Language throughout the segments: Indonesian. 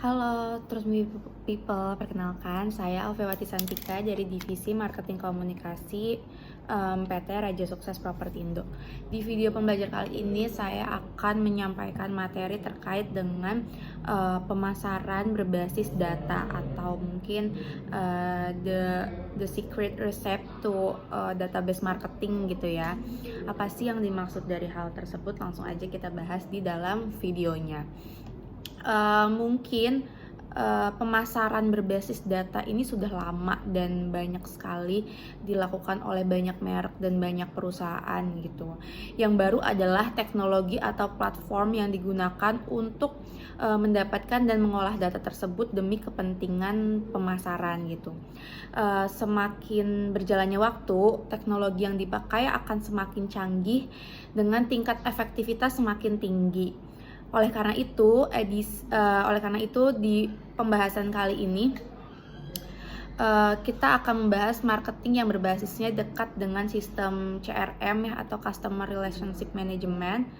Halo, terus people, perkenalkan saya Alfewati Santika dari Divisi Marketing Komunikasi PT Raja Sukses Propertindo. Di video pembelajaran kali ini saya akan menyampaikan materi terkait dengan pemasaran berbasis data atau mungkin the secret recipe to database marketing gitu ya. Apa sih yang dimaksud dari hal tersebut? Langsung aja kita bahas di dalam videonya. Mungkin pemasaran berbasis data ini sudah lama dan banyak sekali dilakukan oleh banyak merek dan banyak perusahaan gitu. Yang baru adalah teknologi atau platform yang digunakan untuk mendapatkan dan mengolah data tersebut demi kepentingan pemasaran gitu. Semakin berjalannya waktu, teknologi yang dipakai akan semakin canggih dengan tingkat efektivitas semakin tinggi. Oleh karena itu di pembahasan kali ini kita akan membahas marketing yang berbasisnya dekat dengan sistem CRM ya, atau Customer Relationship Management.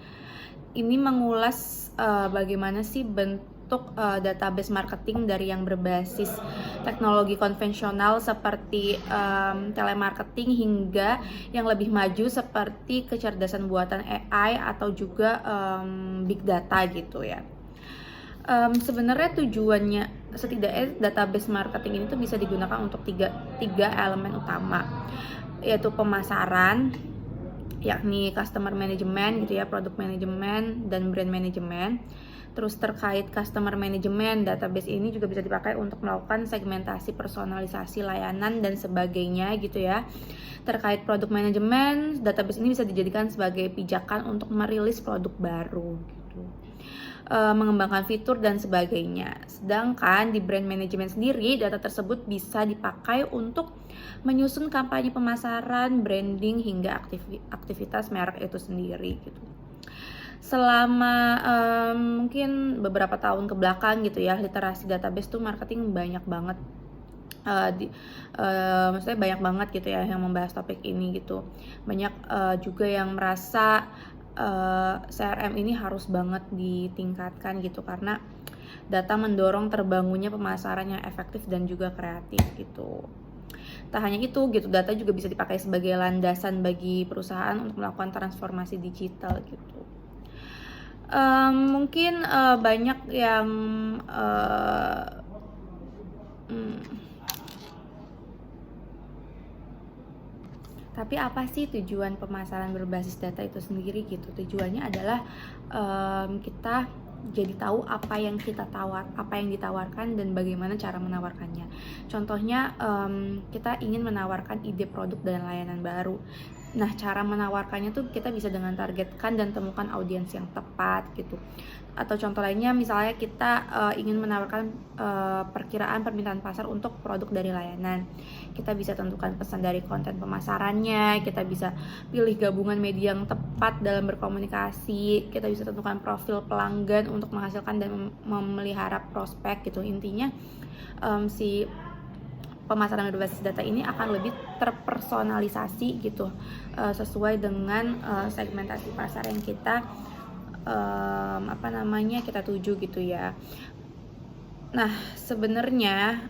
Ini mengulas bagaimana sih bentuk database marketing dari yang berbasis teknologi konvensional seperti telemarketing hingga yang lebih maju seperti kecerdasan buatan AI atau juga big data gitu ya. Sebenarnya tujuannya setidaknya database marketing ini tuh bisa digunakan untuk tiga elemen utama, yaitu pemasaran, yakni customer management gitu ya, product management dan brand management. Terus terkait customer management, database ini juga bisa dipakai untuk melakukan segmentasi, personalisasi layanan dan sebagainya gitu ya. Terkait product management, database ini bisa dijadikan sebagai pijakan untuk merilis produk baru gitu. Mengembangkan fitur dan sebagainya. Sedangkan di brand management sendiri, data tersebut bisa dipakai untuk menyusun kampanye pemasaran, branding hingga aktivitas merek itu sendiri gitu. Selama mungkin beberapa tahun ke belakang gitu ya, literasi database tuh marketing banyak banget. Maksudnya banyak banget gitu ya yang membahas topik ini gitu. Banyak juga yang merasa CRM ini harus banget ditingkatkan gitu, karena data mendorong terbangunnya pemasaran yang efektif dan juga kreatif gitu. Tak hanya itu gitu, data juga bisa dipakai sebagai landasan bagi perusahaan untuk melakukan transformasi digital gitu. Mungkin banyak yang tapi apa sih tujuan pemasaran berbasis data itu sendiri gitu? Tujuannya adalah kita jadi tahu apa yang ditawarkan dan bagaimana cara menawarkannya. Contohnya kita ingin menawarkan ide produk dan layanan baru. Nah, cara menawarkannya tuh kita bisa dengan targetkan dan temukan audiens yang tepat gitu. Atau contoh lainnya misalnya kita ingin menawarkan perkiraan permintaan pasar untuk produk dari layanan. Kita bisa tentukan pesan dari konten pemasarannya, kita bisa pilih gabungan media yang tepat dalam berkomunikasi, kita bisa tentukan profil pelanggan untuk menghasilkan dan memelihara prospek gitu. Intinya si pemasaran berbasis data ini akan lebih terpersonalisasi gitu, sesuai dengan segmentasi pasar yang kita kita tuju gitu ya. Nah, sebenarnya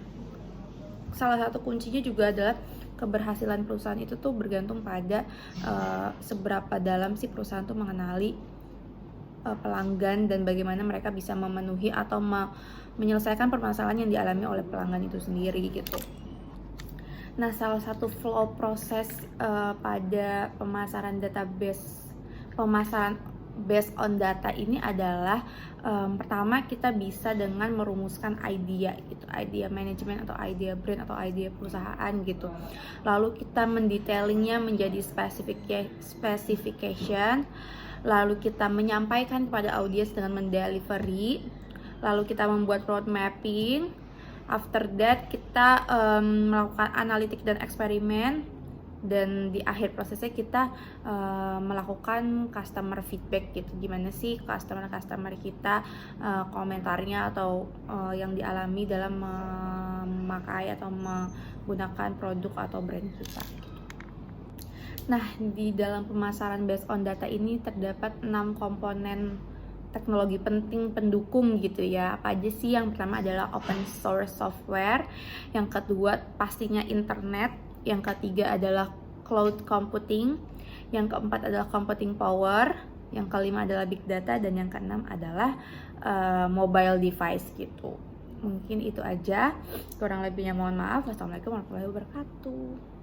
salah satu kuncinya juga adalah keberhasilan perusahaan itu tuh bergantung pada seberapa dalam si perusahaan tuh mengenali pelanggan dan bagaimana mereka bisa memenuhi atau menyelesaikan permasalahan yang dialami oleh pelanggan itu sendiri gitu. Nah, salah satu flow proses pada pemasaran based on data ini adalah pertama kita bisa dengan merumuskan idea gitu, idea manajemen atau idea brand atau idea perusahaan gitu. Lalu kita mendetailingnya menjadi specification, lalu kita menyampaikan kepada audiens dengan mendelivery, lalu kita membuat road mapping. After that kita melakukan analitik dan eksperimen, dan di akhir prosesnya kita melakukan customer feedback gitu, gimana sih customer kita komentarnya atau yang dialami dalam memakai atau menggunakan produk atau brand kita gitu. Nah, di dalam pemasaran based on data ini terdapat 6 komponen teknologi penting pendukung gitu ya. Apa aja sih? Yang pertama adalah open source software, yang kedua pastinya internet, yang ketiga adalah cloud computing, yang keempat adalah computing power, yang kelima adalah big data, dan yang keenam adalah mobile device gitu. Mungkin itu aja, kurang lebihnya mohon maaf. Wassalamualaikum warahmatullahi wabarakatuh.